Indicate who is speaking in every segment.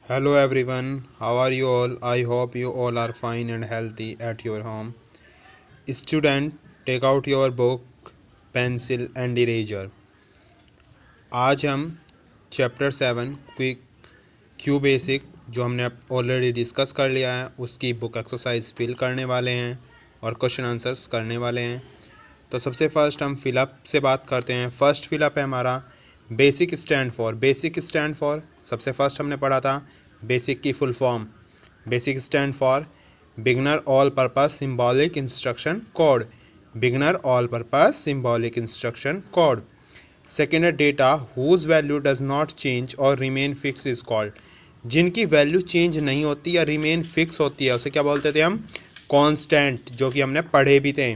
Speaker 1: Hello everyone, how are you all? I hope you all are fine and healthy at your home. Student, take out your book, pencil and eraser. आज हम chapter 7 quick Q basic जो हमने already discuss कर लिया है उसकी book exercise fill करने वाले हैं और क्वेश्चन आंसर्स करने वाले हैं। तो सबसे फर्स्ट हम फिलअप से बात करते हैं। फर्स्ट फिलअप है हमारा basic stand for. Basic stand for सबसे फर्स्ट हमने पढ़ा था बेसिक की full form. Basic stand for beginner all purpose symbolic instruction code. Beginner all purpose symbolic instruction code. Second है data whose value does not change और remain fix is called. जिनकी value change नहीं होती या remain fix होती है उसे क्या बोलते थे हम? कांस्टेंट, जो कि हमने पढ़े भी थे।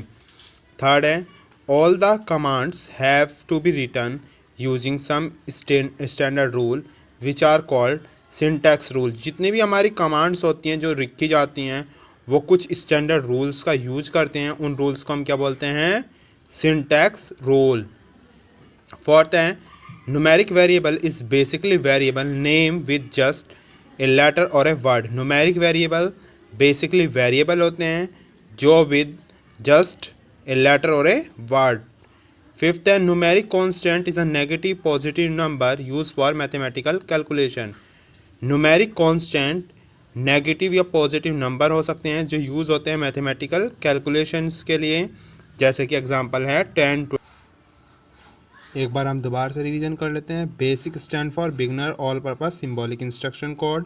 Speaker 1: थर्ड है all the commands have to be written using some standard rule which are called syntax rule. जितनी भी हमारी कमांड्स होती हैं जो लिखी जाती हैं वो कुछ स्टैंडर्ड रूल्स का यूज करते हैं। उन रूल्स को हम क्या बोलते हैं? Syntax rule. फोर्थ है numeric variable is basically variable name with just a letter और a word. Numeric variable basically variable होते हैं जो विद जस्ट ए लेटर और ए वर्ड। फिफ्थ है numeric constant is a negative positive number use for mathematical calculation. Numeric constant negative या positive number हो सकते हैं जो यूज़ होते हैं मैथमेटिकल कैलकुलेशंस के लिए, जैसे कि एग्जांपल है 10, 20। एक बार हम दोबारा से रिवीजन कर लेते हैं। BASIC stand for beginner all purpose symbolic instruction code.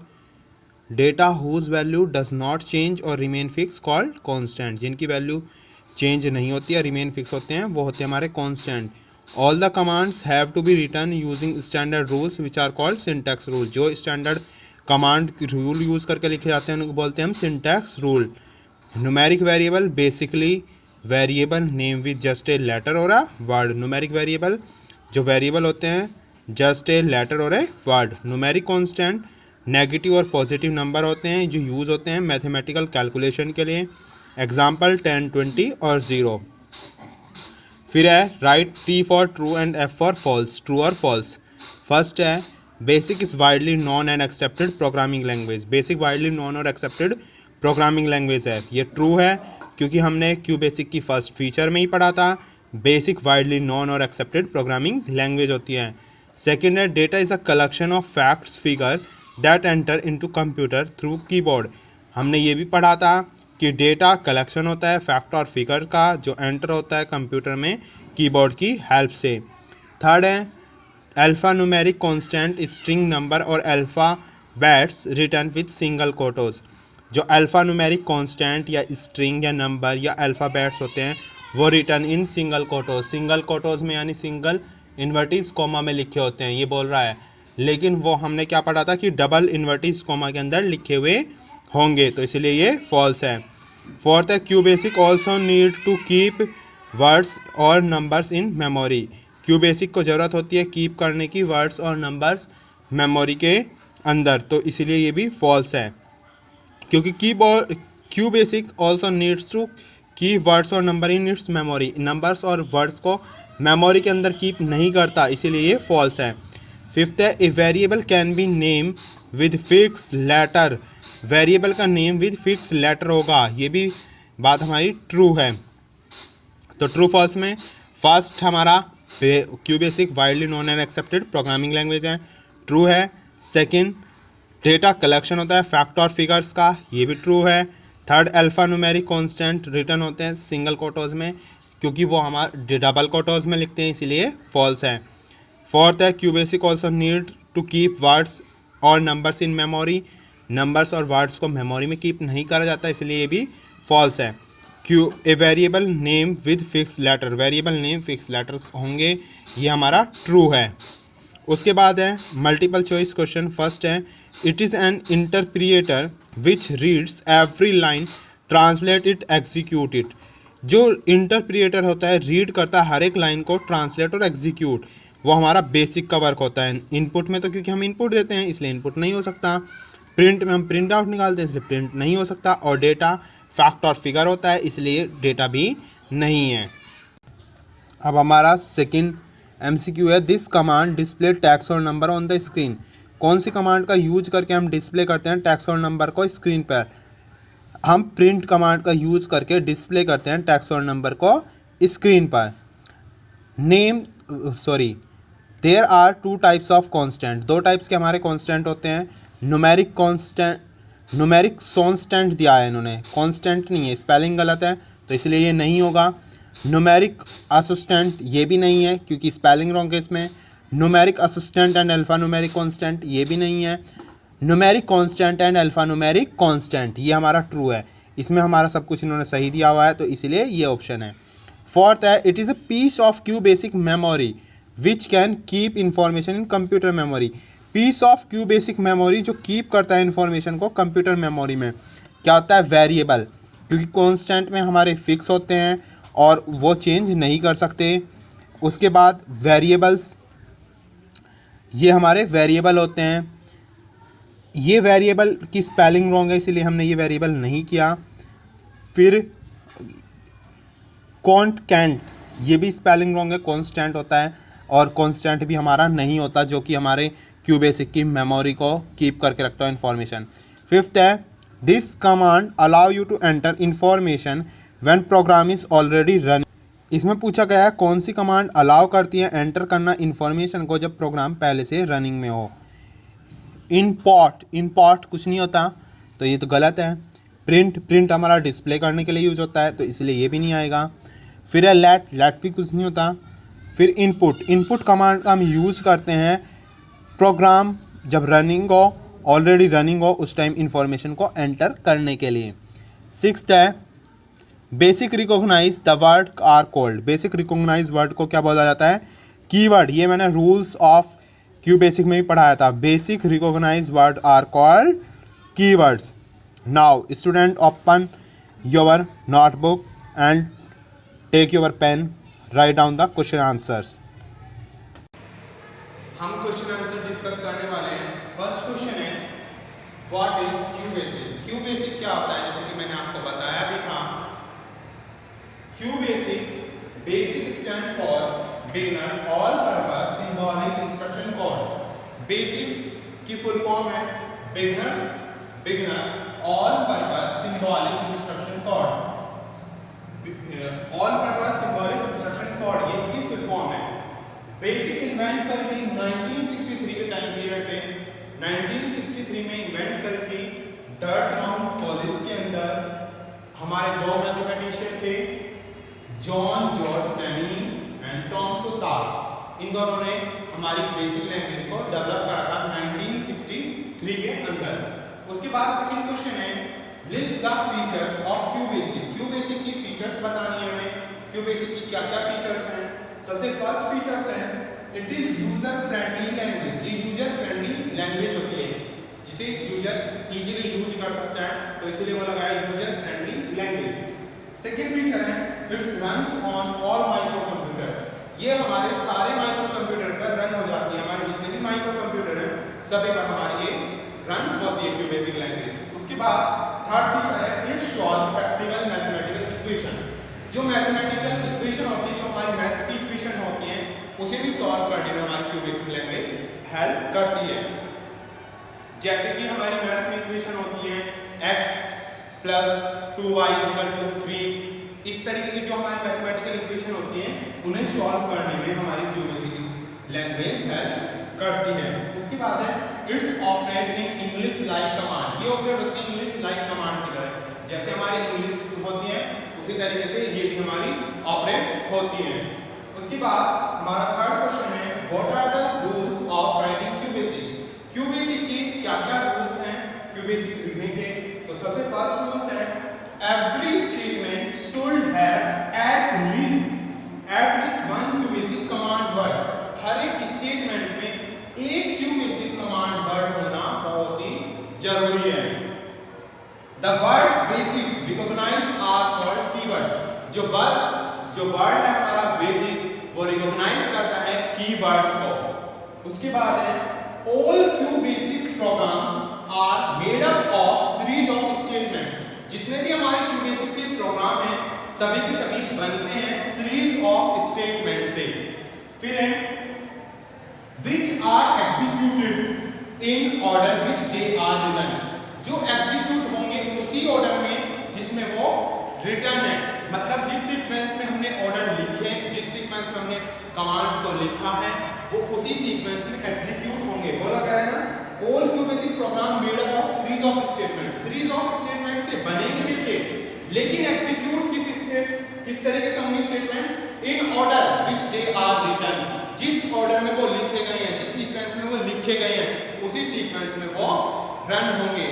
Speaker 1: Data whose value does not change और रिमेन फिक्स कॉल्ड कांस्टेंट। जिनकी वैल्यू चेंज नहीं होती या रिमेन फिक्स होते हैं वो होते हैं हमारे constant. All the commands have to be written using standard rules which are called syntax rule. जो स्टैंडर्ड कमांड रूल यूज़ करके लिखे जाते हैं उनको बोलते हैं हम syntax rule. Numeric variable basically variable name with just a letter और अ वर्ड। न्यूमेरिक वेरिएबल जो वेरिएबल होते हैं जस्ट ए लेटर और a word. Numeric constant negative और पॉजिटिव नंबर होते हैं जो यूज़ होते हैं मैथमेटिकल कैलकुलेशन के लिए, एग्जाम्पल 10, 20 और 0। फिर है right T for true and F for false, true और फॉल्स। फर्स्ट है basic is widely known and accepted programming language. Basic widely known और एक्सेप्टेड प्रोग्रामिंग लैंग्वेज है, ये ट्रू है क्योंकि हमने क्यू बेसिक की फर्स्ट फीचर में ही पढ़ा था। बेसिक वाइडली नॉन और एक्सेप्टेड प्रोग्रामिंग लैंग्वेज होती है। सेकेंड है data is a collection of facts figure that enter into computer through keyboard. हमने ये भी पढ़ा था कि डेटा कलेक्शन होता है फैक्ट और फिगर का जो एंटर होता है कंप्यूटर में कीबोर्ड की हेल्प से। थर्ड है alpha numeric constant string number और alphabets written with single quotes. जो अल्फा न्यूमेरिक कांस्टेंट या स्ट्रिंग या नंबर या अल्फ़ाबेट्स होते हैं वो written in single quotes. Single quotes में यानी सिंगल इन्वर्टिस कोमा में लिखे होते हैं ये बोल रहा है, लेकिन वो हमने क्या पढ़ा था कि डबल इन्वर्टिस कोमा के अंदर लिखे हुए होंगे, तो इसलिए ये फॉल्स है। फोर्थ है Q basic also need to keep words और numbers in memory. Q basic को ज़रूरत होती है कीप करने की वर्ड्स और नंबर्स मेमोरी के अंदर, तो इसलिए ये भी फॉल्स है क्योंकि Q basic also needs to keep words और number in its memory. Numbers और वर्ड्स को मेमोरी के अंदर कीप नहीं करता, इसीलिए ये फॉल्स है। फिफ्थ है a variable can be name with fix letter. Variable का नेम विद फिक्स लेटर होगा, ये भी बात हमारी ट्रू है। तो ट्रू फॉल्स में फर्स्ट हमारा Q basic widely known and accepted programming language है, ट्रू है। सेकंड डेटा कलेक्शन होता है फैक्ट और फिगर्स का, ये भी ट्रू है। Third alpha numeric constant return होते हैं सिंगल कोटोज में क्योंकि वो हमारे डबल कोटोज में लिखते हैं, इसीलिए फॉल्स है। फोर्थ है Q basic also need to keep words और नंबर्स इन मेमोरी। नंबर्स और वर्ड्स को मेमोरी में कीप नहीं करा जाता, इसलिए ये भी फॉल्स है। Q a variable name with fix letter, variable name fix letters होंगे, ये हमारा ट्रू है। उसके बाद है मल्टीपल चॉइस क्वेश्चन। फर्स्ट है it is an interpreter which reads every line translate it execute it. जो इंटरप्रिएटर होता है रीड करता है हर एक लाइन को, ट्रांसलेट और एग्जीक्यूट वो हमारा बेसिक का वर्क होता है। इनपुट में तो क्योंकि हम इनपुट देते हैं इसलिए इनपुट नहीं हो सकता। प्रिंट में हम प्रिंट आउट निकालते हैं इसलिए प्रिंट नहीं हो सकता। और डेटा फैक्ट और फिगर होता है इसलिए डेटा भी नहीं है। अब हमारा सेकंड MCQ है दिस कमांड डिस्प्ले टेक्स्ट और नंबर ऑन द स्क्रीन। कौन सी कमांड का यूज करके हम डिस्प्ले करते हैं टेक्स्ट और नंबर को स्क्रीन पर? हम प्रिंट कमांड का यूज करके डिस्प्ले करते हैं टेक्स्ट और नंबर को स्क्रीन पर। There are two types of constant, दो टाइप्स के हमारे कांस्टेंट होते हैं। न्यूमेरिक कांस्टेंट, न्यूमेरिक कांस्टेंट दिया है इन्होंने, कांस्टेंट नहीं है, स्पेलिंग गलत है तो इसलिए ये नहीं होगा। न्यूमेरिक असिस्टेंट ये भी नहीं है क्योंकि स्पेलिंग रॉन्ग है इसमें। Numeric assistant and alpha numeric constant ये भी नहीं है। Numeric constant and alpha numeric constant ये हमारा ट्रू है, इसमें हमारा सब कुछ इन्होंने सही दिया हुआ है तो इसलिए ये ऑप्शन है। फोर्थ है, it is a piece of Q basic memory which can keep information in computer memory. Piece of Q basic memory जो कीप करता है इंफॉर्मेशन को कंप्यूटर मेमोरी में, क्या होता है? वेरिएबल, क्योंकि कांस्टेंट में हमारे फिक्स होते हैं और वो चेंज नहीं कर सकते। उसके बाद वेरिएबल्स, ये हमारे वेरिएबल होते हैं। ये वेरिएबल की स्पेलिंग रॉन्ग है इसलिए हमने ये वेरिएबल नहीं किया। फिर कॉन्स्टेंट, ये भी स्पेलिंग रॉन्ग है, कॉन्स्टेंट होता है और कॉन्स्टेंट भी हमारा नहीं होता जो कि हमारे क्यू बेसिक की मेमोरी को कीप करके रखता है इन्फॉर्मेशन। फिफ्थ है, this command allow you to enter information when program is already run. इसमें पूछा गया है कौन सी कमांड अलाउ करती है एंटर करना इन्फॉर्मेशन को जब प्रोग्राम पहले से रनिंग में हो। इम्पोर्ट कुछ नहीं होता तो ये तो गलत है। प्रिंट हमारा डिस्प्ले करने के लिए यूज होता है तो इसलिए ये भी नहीं आएगा। फिर है लेट भी कुछ नहीं होता। फिर इनपुट कमांड का हम यूज़ करते हैं प्रोग्राम जब रनिंग हो, ऑलरेडी रनिंग हो, उस टाइम इंफॉर्मेशन को एंटर करने के लिए। सिक्स्थ है, basic recognize the word are called. Basic recognize word को क्या बोला जाता है? कीवर्ड। ये मैंने रूल्स ऑफ क्यू बेसिक में भी पढ़ाया था। Basic recognize word are called keywords. Now student open your notebook and take your pen, write down the question answers. हम क्वेश्चन आंसर डिस्कस करने वाले हैं। फर्स्ट क्वेश्चन है, what is Q basic? Q basic क्या होता है? जैसे कि मैंने आपको बताया भी था, Q basic stand for beginner all purpose symbolic instruction code. Basic की फुल फॉर्म है beginner all purpose symbolic instruction code. All purpose symbolic instruction code ये इसकी फुल फॉर्म है। बेसिक इन्वेंट करी थी 1963 के टाइम पीरियड पे। 1963 में इन्वेंट करी थी डर्टमाउथ कॉलेज के अंदर। हमारे दो मैथमेटिशियन थे, जॉन जॉर्ज टेमिनी एंड टॉम टूतास। इन दोनों ने हमारी बेसिक लैंग्वेज को डेवलप करा था 1963 के अंदर। उसके बाद सेकंड क्वेश्चन है, list the features of Q basic. Q basic की फीचर्स बतानी है हमें, क्यू बेसिक की क्या क्या फीचर्स हैं। सबसे फर्स्ट फीचर्स है, it is user friendly language. ये यूजर फ्रेंडली लैंग्वेज होती है जिसे यूजर इजीली यूज कर सकता है तो इसलिए वो लगाया user friendly language. Second feature है, it's runs on all micro computer. ये हमारे सारे माइक्रो कंप्यूटर पर रन हो जाती है। हमारे जितने भी माइक्रो कंप्यूटर हैं सभी पर हमारी ये रन होती है क्यू बेसिक लैंग्वेज। उसके बाद थर्ड फीचर है, it solve practical mathematical equation. जो मैथमेटिकल इक्वेशन होती है, जो हमारी मैथ्स की इक्वेशन होती हैं, उसे भी सॉल्व करने में हमारी क्यू बेसिक लैंग्वेज हेल्प करती है। जैसे कि हमारी मैथ्स में इक्वेशन होती है x + 2y = 3। इस तरीके की जो हमारी मैथमेटिकल इक्वेशन होती हैं उन्हें सॉल्व करने में हमारी क्यू बेसिक लैंग्वेज हेल्प करती है। उसके बाद है, it's operate in English like command. ये ऑपरेट होती है इंग्लिश लाइक कमांड की तरह। जैसे हमारी इंग्लिश होती है उसी तरीके से ये भी हमारी ऑपरेट होती है। उसके बाद हमारा थर्ड क्वेश्चन है, what are the rules of writing Q basic? Q basic के क्या-क्या रूल्स हैं क्यू बेसिक लिखने के? तो सबसे फर्स्ट रूल्स है, every statement should have at least one Q basic command word. हर एक स्टेटमेंट में एक क्यू बेसिक कमांड वर्ड होना बहुत ही जरूरी है। The words basic recognize are called keyword. जो वर्ड है हमारा बेसिक वो रिकॉग्नाइज करता है कीवर्ड्स को। उसके बाद है, all Q basic programs are made up of series of statement. जितने भी हमारे क्यू बेसिक के प्रोग्राम हैं सभी के सभी बनते हैं सीरीज ऑफ स्टेटमेंट से। फिर है, which are executed in order which they are written, जो एग्जीक्यूट होंगे उसी ऑर्डर में जिसमें वो रिटर्न है। मतलब जिस सीक्वेंस में हमने ऑर्डर लिखे, जिस सीक्वेंस में हमने कमांड्स को लिखा है, वो उसी सीक्वेंस में एग्जीक्यूट होंगे। बोला गया है ना, all cubic program made up of series of statement, series of statement से बनेंगे मिलके, लेकिन एग्जीक्यूट किस तरीके से होंगे statement, in order which they are written, जिस ऑर्डर में वो लिखे गए हैं, जिस सीक्वेंस में वो लिखे गए हैं उसी सीक्वेंस में वो रन होंगे।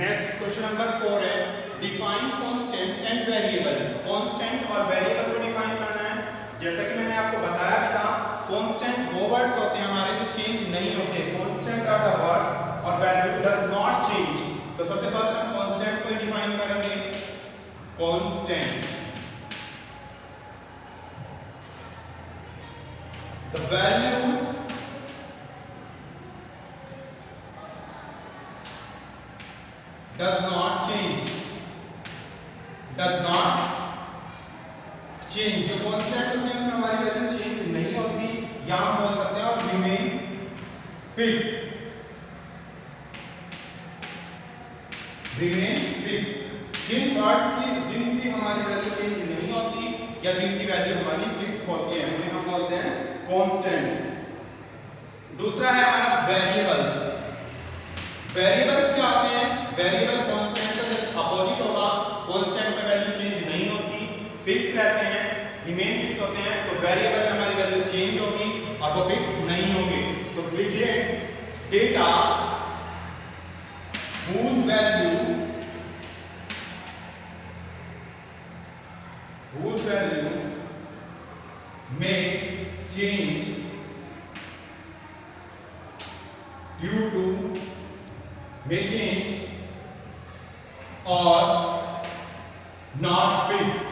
Speaker 1: नेक्स्ट क्वेश्चन नंबर 4 है, define constant and variable. Constant और वेरिएबल को डिफाइन करना है। जैसा कि मैंने आपको बताया भी था, कांस्टेंट वो वर्ड्स होते हैं हमारे जो चेंज नहीं होते, कांस्टेंट आर द वर्ड्स और वैल्यू डज नॉट चेंज। तो सबसे फर्स्ट हम कांस्टेंट को डिफाइन करेंगे। Constant, the value does not change, does not change। जो कांस्टेंट होते हैं उसमें हमारी वैल्यू चेंज नहीं होती, या हम बोल सकते हैं और रिमेन फिक्स, रिमेन फिक्स। जिन वर्ड्स की जिनकी हमारी वैल्यू चेंज नहीं होती या जिनकी वैल्यू हमारी फिक्स होती है उन्हें हम बोलते हैं कांस्टेंट। दूसरा है हमारा वेरिएबल्स। वेरिएबल्स क्या होते हैं, वेरिएबल कांस्टेंट का जस्ट अपोजिट होगा। कांस्टेंट में वैल्यू चेंज नहीं होती, फिक्स रहते हैं, रिमेन फिक्स होते हैं। तो वेरिएबल में हमारी वैल्यू चेंज होगी और वो फिक्स नहीं होगी। तो लिखिए data whose value may change due to may change और नॉट फिक्स।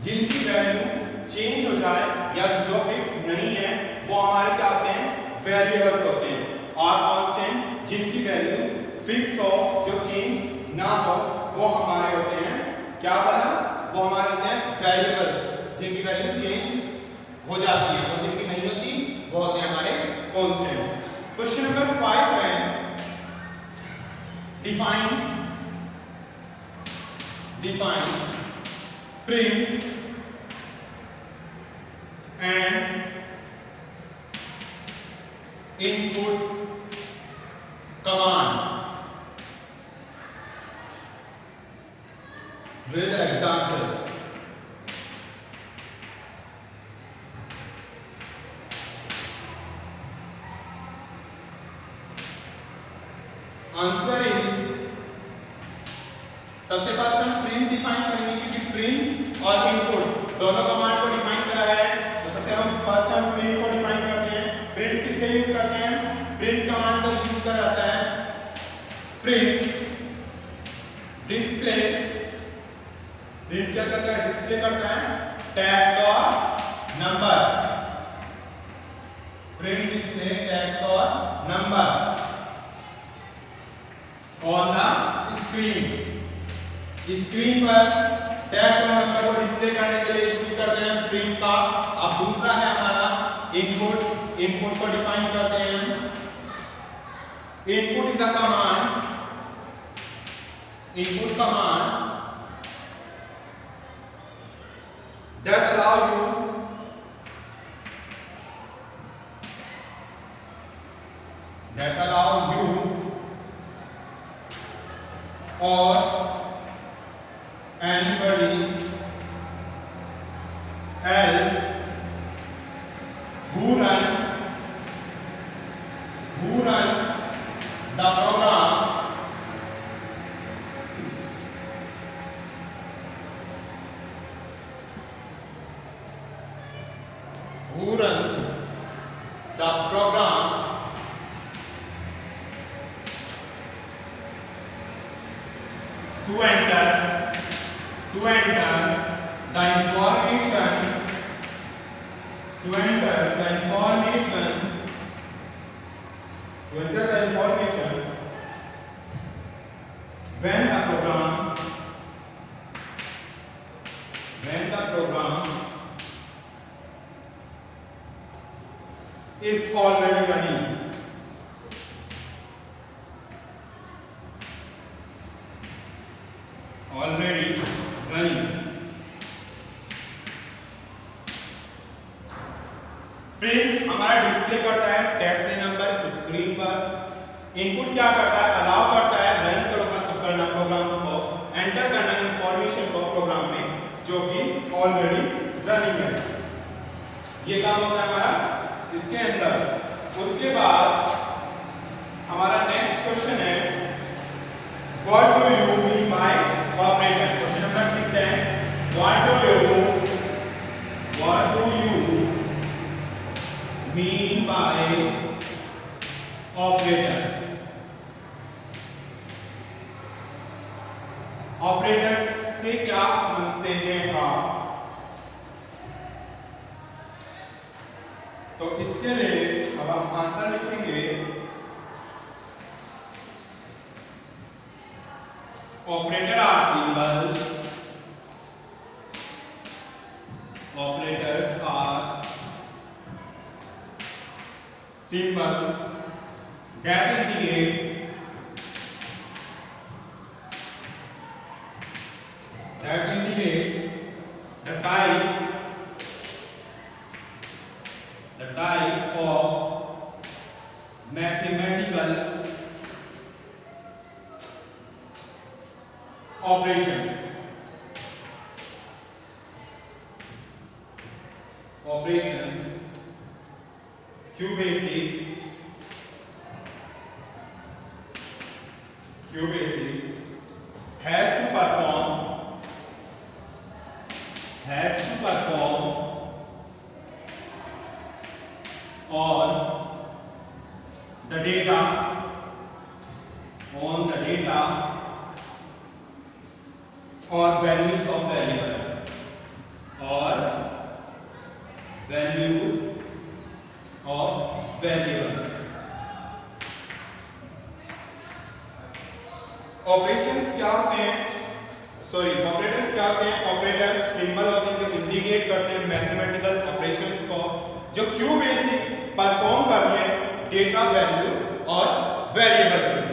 Speaker 1: जिनकी वैल्यू चेंज हो जाए या जो फिक्स नहीं है वो हमारे क्या होते हैं, वेरिएबल्स होते हैं। और कांस्टेंट जिनकी वैल्यू फिक्स हो, जो चेंज ना हो, वो हमारे होते हैं क्या बना, वो हमारे होते हैं वेरिएबल्स। जिनकी वैल्यू चेंज हो जाती है और जिनकी नहीं होती वो होते हैं हमारे कांस्टेंट। क्वेश्चन नंबर 5 है, define print and input command with example। Answer is, सबसे फर्स्ट हम प्रिंट डिफाइन करेंगे क्योंकि प्रिंट और इनपुट दोनों कमांड को डिफाइन करा है। तो सबसे हम फर्स्ट हम प्रिंट को डिफाइन करते हैं। प्रिंट किसके यूज करते हैं, प्रिंट कमांड का यूज करा जाता है। प्रिंट डिस्प्ले, प्रिंट क्या करता है, डिस्प्ले करता है टैग्स और नंबर। प्रिंट डिस्प्ले टैग्स और number on the screen. Screen पर टैग्स और नंबर को डिस्प्ले करने के लिए यूज करते हैं प्रिंट का। अब दूसरा है हमारा इनपुट। इनपुट को डिफाइन करते हैं। Input is a command, input command that allow you or anybody else who runs the program to enter the information when the program is already running. Already running. Print हमारा display करता है text number screen पर। Input क्या करता है, allow करता है run करना प्रोग्राम्स को, एंटर करना इंफॉर्मेशन को प्रोग्राम में जो कि ऑलरेडी रनिंग है। ये काम होता है हमारा इसके अंदर। उसके बाद हमारा नेक्स्ट क्वेश्चन है what do you mean by operator. Question number 6 है what do you mean by operator. Operators से क्या समझते हैं आप? तो इसके लिए अब हम आंसर लिखेंगे operator are symbols, operators are symbols that indicate the type of mathematical operations QBasic has to perform on the data or values of variable operations क्या होते हैं, ऑपरेटर्स क्या होते हैं? ऑपरेटर सिंबल होते हैं जो इंडिकेट करते हैं मैथमेटिकल ऑपरेशंस को जो क्यू बेसिक परफॉर्म कर रहे हैं डेटा, वैल्यू और वेरिएबल्स में।